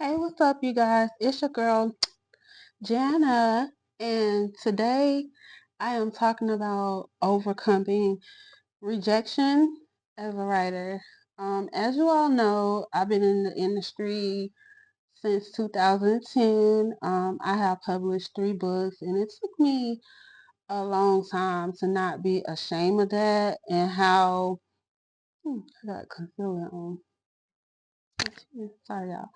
Hey, what's up, you guys? It's your girl, Jana, and today I am talking about overcoming rejection as a writer. As you all know, I've been in the industry since 2010. I have published 3 books, and it took me a long time to not be ashamed of that and how I got concealer on. Sorry, y'all.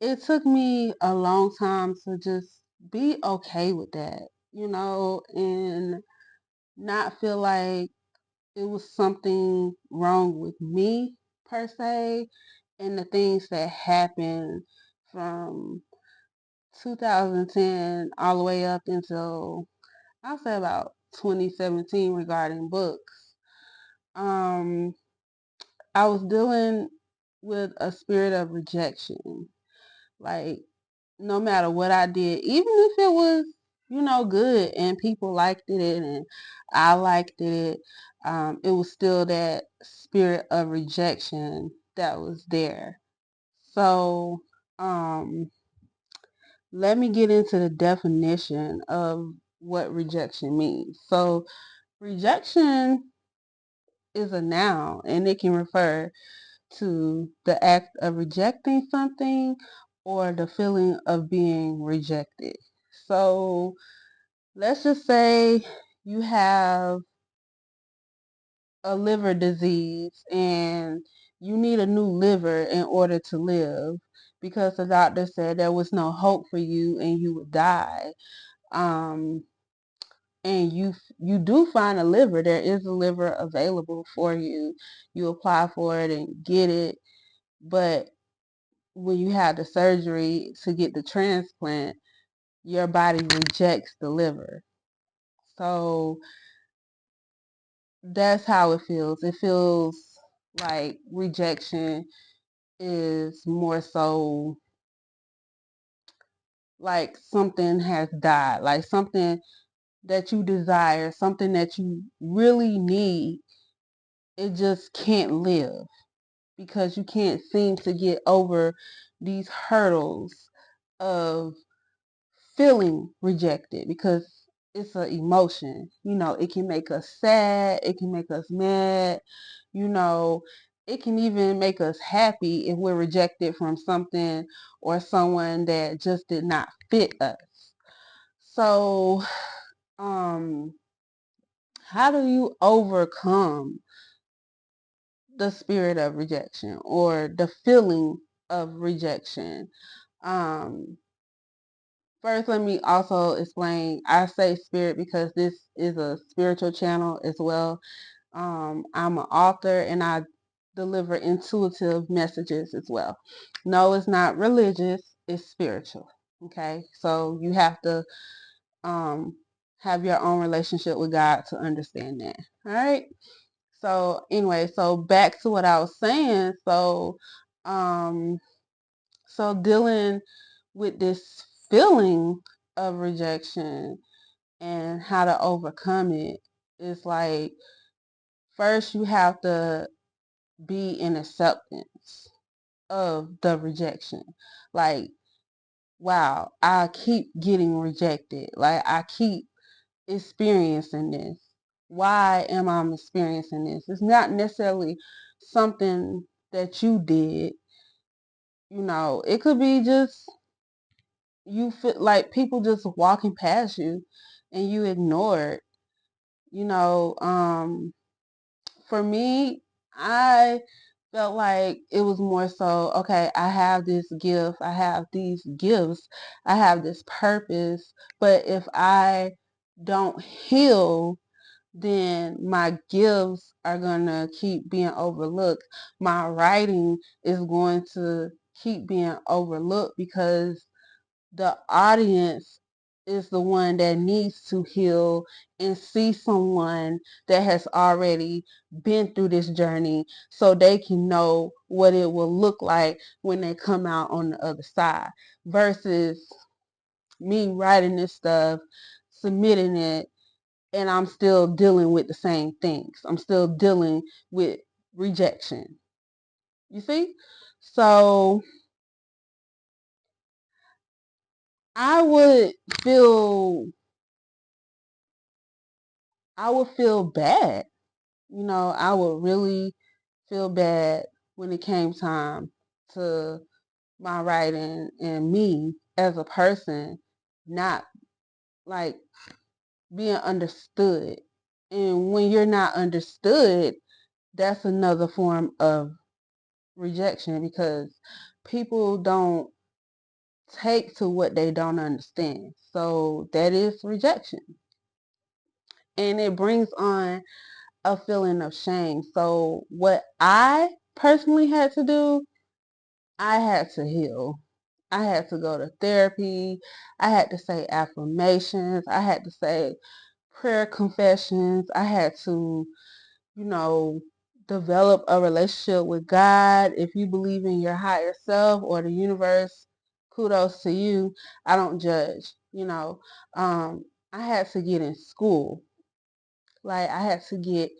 It took me a long time to just be okay with that, and not feel like it was something wrong with me per se, and the things that happened from 2010 all the way up until I'll say about 2017 regarding books. Um, I was dealing with a spirit of rejection. Like, no matter what I did, even if it was, good and people liked it and I liked it, it was still that spirit of rejection that was there. So, um, let me get into the definition of what rejection means. So, rejection is a noun and it can refer to the act of rejecting something or the feeling of being rejected. So let's just say you have a liver disease and you need a new liver in order to live because the doctor said there was no hope for you and you would die. Um, and you do find a liver. There is a liver available for you. You apply for it and get it, but when you have the surgery to get the transplant, your body rejects the liver. So that's how it feels. It feels like rejection is more so like something has died, like something that you desire, something that you really need. It just can't live because you can't seem to get over these hurdles of feeling rejected because it's an emotion. It can make us sad, it can make us mad, you know, it can even make us happy if we're rejected from something or someone that just did not fit us. So, um, how do you overcome the spirit of rejection or the feeling of rejection? Um, First, let me also explain. I say spirit because this is a spiritual channel as well. I'm an author and I deliver intuitive messages as well. No, it's not religious, it's spiritual. Okay, so you have to um, have your own relationship with God to understand that. All right. So, anyway, so back to what I was saying. Um, so dealing with this feeling of rejection and how to overcome it is like first you have to be in acceptance of the rejection. Like, wow, I keep getting rejected. Like, I keep experiencing this. Why am I experiencing this? It's not necessarily something that you did. It could be just you feel like people just walking past you and you ignore it. You know, um, for me, I felt like it was more so, okay, I have this gift, I have these gifts, I have this purpose, but if I don't heal, then my gifts are going to keep being overlooked. My writing is going to keep being overlooked because the audience is the one that needs to heal and see someone that has already been through this journey so they can know what it will look like when they come out on the other side versus me writing this stuff, submitting it, and I'm still dealing with the same things. I'm still dealing with rejection. You see? So I would feel bad. I would really feel bad when it came time to my writing and me as a person not like being understood. And when you're not understood, that's another form of rejection because people don't take to what they don't understand. So that is rejection. And it brings on a feeling of shame. So what I personally had to do, I had to heal. I had to go to therapy. I had to say affirmations. I had to say prayer confessions. I had to, you know, develop a relationship with God. If you believe in your higher self or the universe, kudos to you. I don't judge, I had to get in school. Like I had to get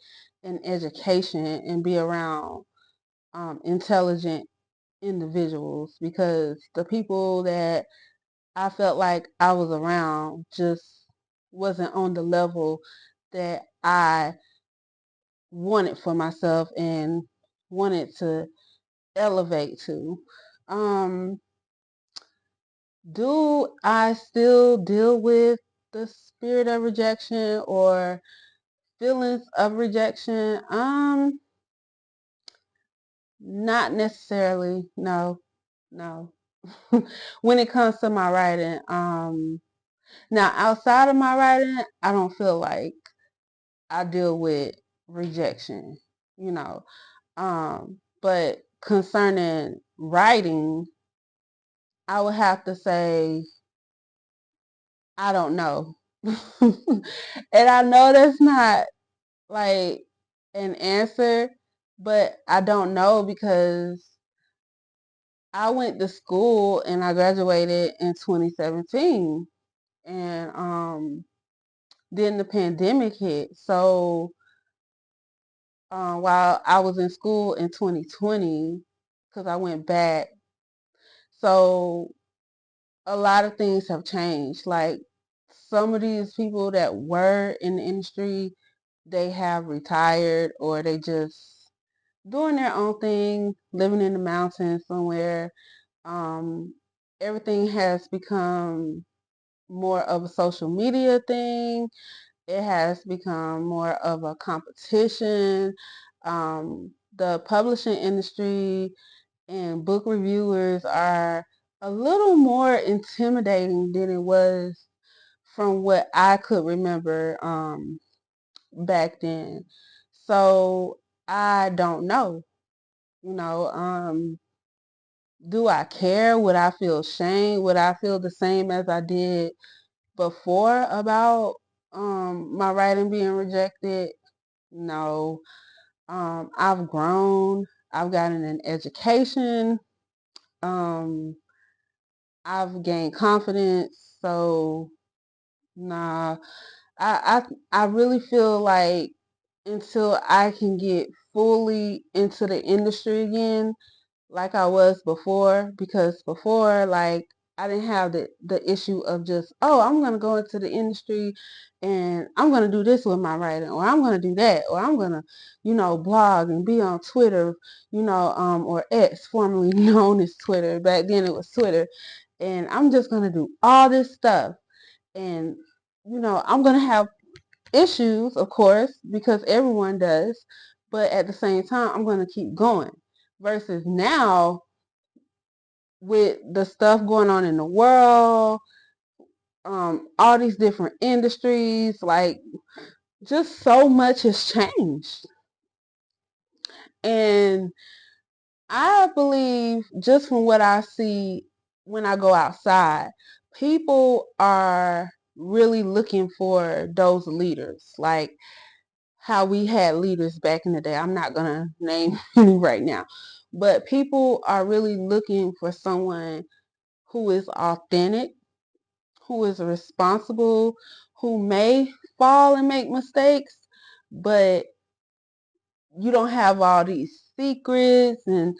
an education and be around intelligent individuals because the people that I felt like I was around just wasn't on the level that I wanted for myself and wanted to elevate to. Um, do I still deal with the spirit of rejection or feelings of rejection? Not necessarily. No, no. When it comes to my writing, now outside of my writing, I don't feel like I deal with rejection, you know. But concerning writing, I would have to say I don't know. And I know that's not like an answer, but I don't know because I went to school and I graduated in 2017 and then the pandemic hit. So while I was in school in 2020, because I went back, so a lot of things have changed. Like some of these people that were in the industry, they have retired or they just doing their own thing, living in the mountains somewhere. Um, Everything has become more of a social media thing. It has become more of a competition. The publishing industry and book reviewers are a little more intimidating than it was from what I could remember back then. So I don't know. You know, do I care? Would I feel shame? Would I feel the same as I did before about my writing being rejected? No. I've grown. I've gotten an education. Um, I've gained confidence. So nah, I really feel like until I can get fully into the industry again, like I was before, because before, like, I didn't have the issue of just, oh, I'm going to go into the industry and I'm going to do this with my writing, or I'm going to do that, or I'm going to, blog and be on Twitter, or X, formerly known as Twitter. Back then it was Twitter. And I'm just going to do all this stuff. And, I'm going to have issues, of course, because everyone does. But at the same time, I'm going to keep going. Versus now, with the stuff going on in the world, all these different industries, like just so much has changed. And I believe just from what I see when I go outside, people are really looking for those leaders, like how we had leaders back in the day. I'm not going to name any right now, but people are really looking for someone who is authentic, who is responsible, who may fall and make mistakes, but you don't have all these secrets and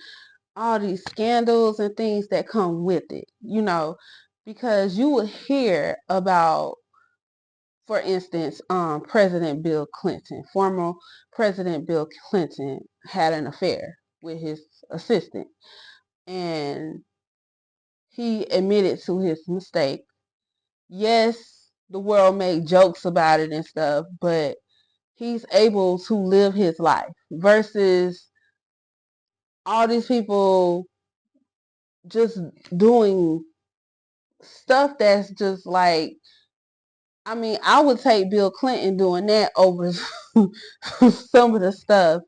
all these scandals and things that come with it. because you would hear about, for instance, President Bill Clinton, former President Bill Clinton had an affair with his assistant, and he admitted to his mistake. Yes, the world made jokes about it and stuff, but he's able to live his life versus all these people just doing stuff that's just like, I mean, I would take Bill Clinton doing that over some of the stuff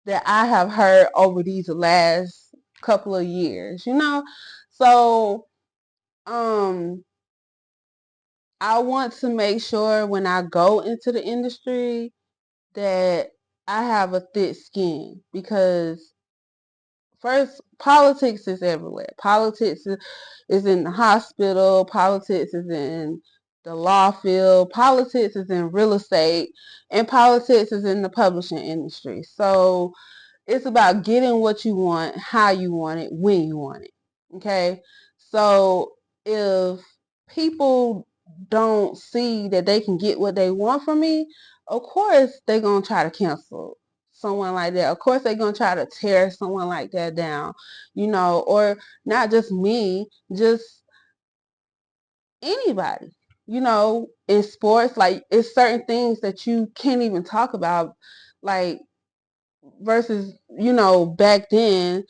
that I have heard over these last couple of years, you know? So, I want to make sure when I go into the industry that I have a thick skin, because first, politics is everywhere. Politics is in the hospital. Politics is in the law field. Politics is in real estate. And politics is in the publishing industry. So it's about getting what you want, how you want it, when you want it. Okay? So if people don't see that they can get what they want from me, of course they're going to try to cancel someone like that. Of course they're going to try to tear someone like that down, you know, or not just me, just anybody. You know, in sports, like it's certain things that you can't even talk about, like versus, you know, back then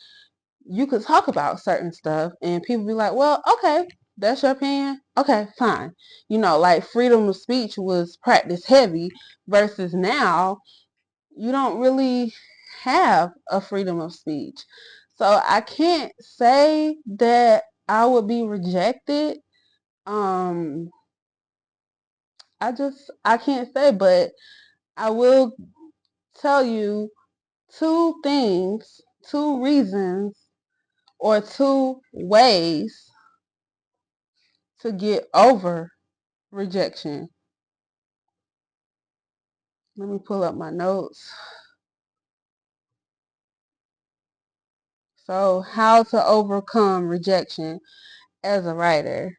you could talk about certain stuff and people be like, well, okay, that's your opinion. Okay, fine. You know, like freedom of speech was practiced heavy versus now you don't really have a freedom of speech. So I can't say that I would be rejected. Um, I can't say, but I will tell you two things, two reasons, or two ways to get over rejection. Let me pull up my notes. So, how to overcome rejection as a writer.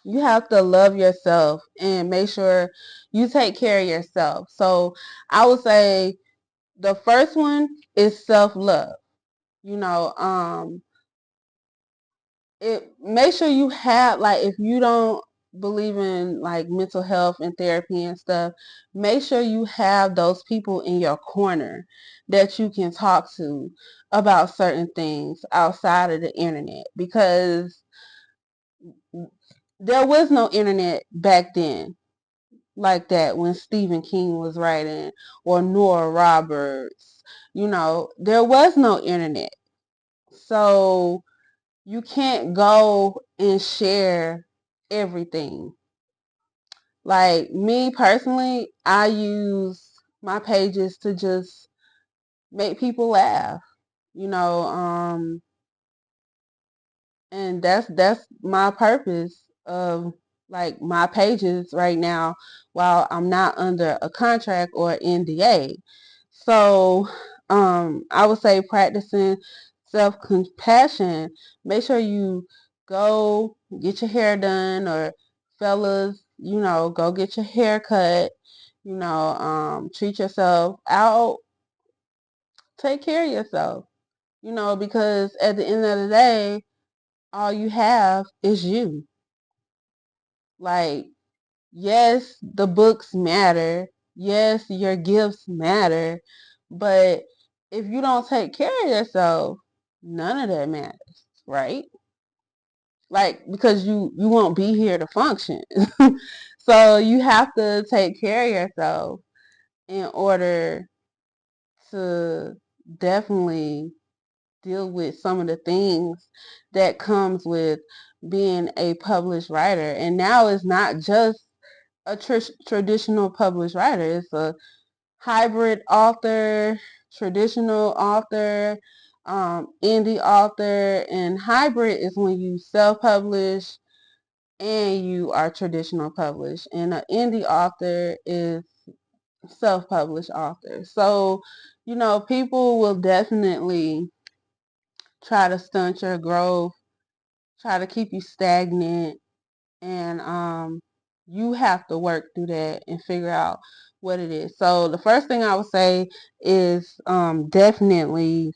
You have to love yourself and make sure you take care of yourself. So, I would say the first one is self-love. You know, it make sure you have, like, if you don't believe in like mental health and therapy and stuff, make sure you have those people in your corner that you can talk to about certain things outside of the internet, because there was no internet back then like that when Stephen King was writing, or Nora Roberts. You know, there was no internet, so you can't go and share everything. Like me personally, I use my pages to just make people laugh, you know, and that's my purpose of like my pages right now while I'm not under a contract or NDA. So I would say practicing self-compassion. Make sure you go get your hair done, or fellas, you know, go get your hair cut, you know, treat yourself out, take care of yourself, you know, because at the end of the day, all you have is you. Like, yes, the books matter. Yes, your gifts matter. But if you don't take care of yourself, none of that matters, right? Like, because you won't be here to function. So you have to take care of yourself in order to definitely deal with some of the things that comes with being a published writer. And now it's not just a traditional published writer. It's a hybrid author, traditional author, indie author. And hybrid is when you self-publish and you are traditional published. And an indie author is self-published author. So, you know, people will definitely try to stunt your growth, try to keep you stagnant, and you have to work through that and figure out what it is. So the first thing I would say is definitely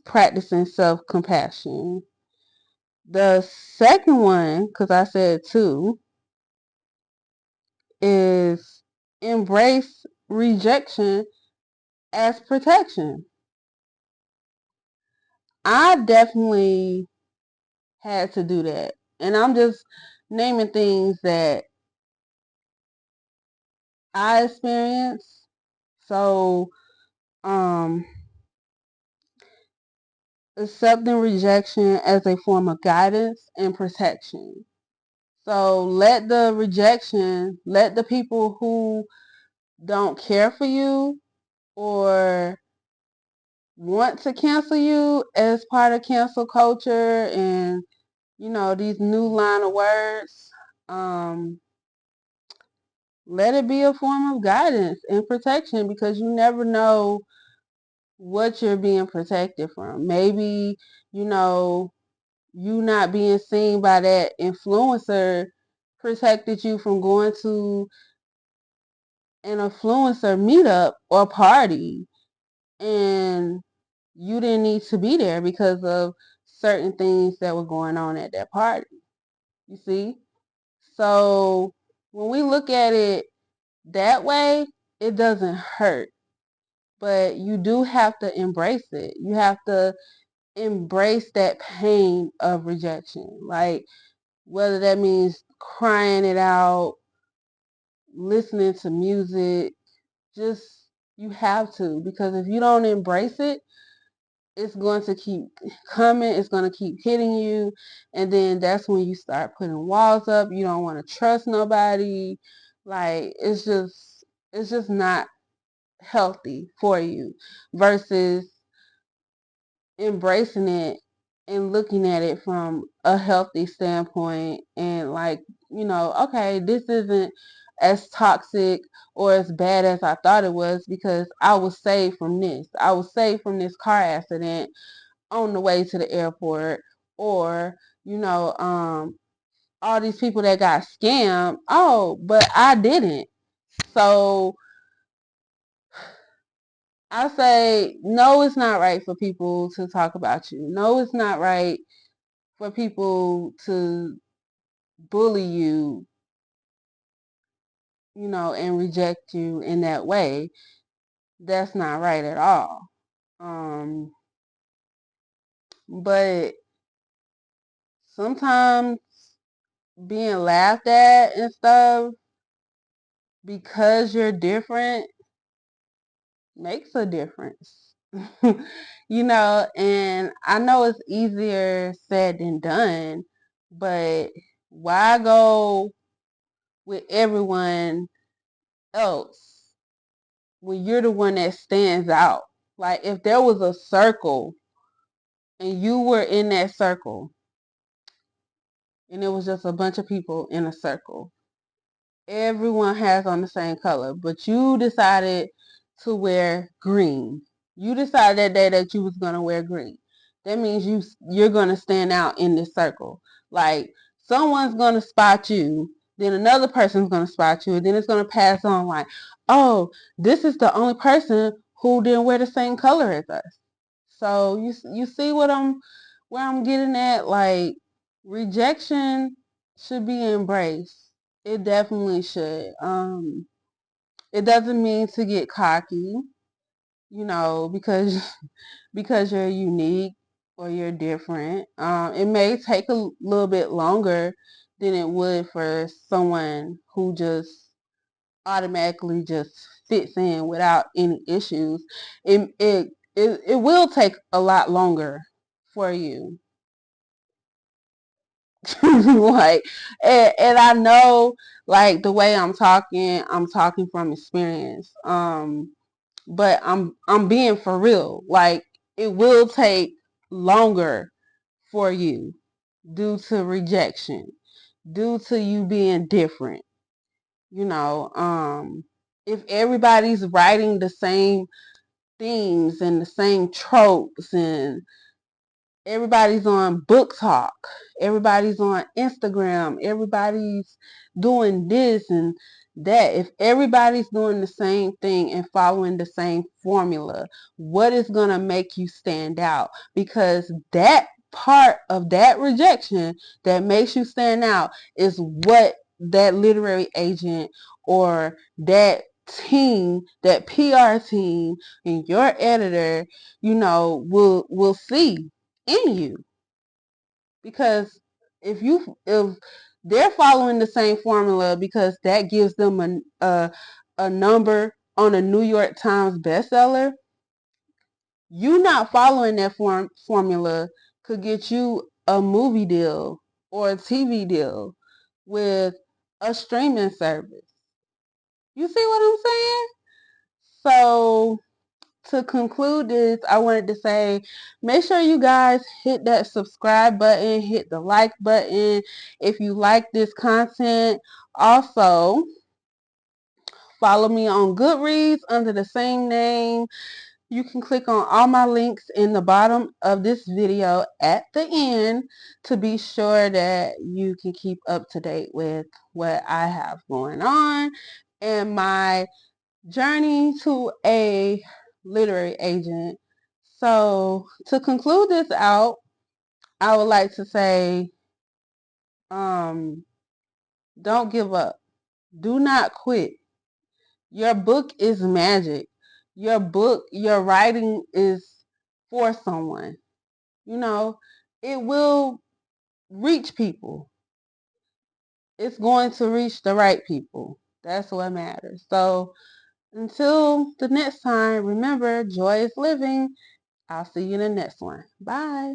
practicing self-compassion. The second one, because I said two, is embrace rejection as protection. I definitely had to do that. And I'm just naming things that I experienced. So, accepting rejection as a form of guidance and protection. So let the people who don't care for you or want to cancel you as part of cancel culture and, these new line of words, let it be a form of guidance and protection, because you never know what you're being protected from. Maybe, you not being seen by that influencer protected you from going to an influencer meetup or party, and you didn't need to be there because of certain things that were going on at that party. You see? So when we look at it that way, it doesn't hurt. But you do have to embrace it. You have to embrace that pain of rejection. Like, whether that means crying it out, listening to music, just you have to, because if you don't embrace it, it's going to keep coming, it's going to keep hitting you, and then that's when you start putting walls up. You don't want to trust nobody. Like, it's just not healthy for you, versus embracing it and looking at it from a healthy standpoint, and like, okay, this isn't as toxic or as bad as I thought it was, because I was saved from this. I was saved from this car accident on the way to the airport, or, all these people that got scammed. Oh, but I didn't. So I say, no, it's not right for people to talk about you. No, it's not right for people to bully you, and reject you in that way. That's not right at all. But sometimes being laughed at and stuff because you're different makes a difference. And I know it's easier said than done, but why go with everyone else when you're the one that stands out? Like, if there was a circle and you were in that circle and it was just a bunch of people in a circle, everyone has on the same color, but you decided to wear green. You decided that day that you was gonna wear green. That means you're gonna stand out in this circle. Like, someone's gonna spot you, then another person's gonna spot you, and then it's gonna pass on like, oh, this is the only person who didn't wear the same color as us. So you see where I'm getting at? Like, rejection should be embraced. It definitely should. It doesn't mean to get cocky, because because you're unique or you're different. It may take a little bit longer than it would for someone who just automatically just fits in without any issues. It will take a lot longer for you. Like, and I know, like, the way I'm talking from experience. But I'm being for real. Like, it will take longer for you due to rejection, due to you being different. If everybody's writing the same themes and the same tropes, and everybody's on book talk, everybody's on Instagram, everybody's doing this and that. If everybody's doing the same thing and following the same formula, what is going to make you stand out? Because that part of that rejection that makes you stand out is what that literary agent or that team, that PR team and your editor, will see in you. Because if they're following the same formula because that gives them a number on a New York Times bestseller, you not following that formula could get you a movie deal or a TV deal with a streaming service. You see what I'm saying? So to conclude this, I wanted to say, make sure you guys hit that subscribe button, hit the like button if you like this content. Also, follow me on Goodreads under the same name. You can click on all my links in the bottom of this video at the end to be sure that you can keep up to date with what I have going on and my journey to a literary agent. So to conclude this out, I would like to say, don't give up. Do not quit. Your book is magic. Your book, your writing is for someone. It will reach people. It's going to reach the right people. That's what matters. So until the next time, remember, joy is living. I'll see you in the next one. Bye.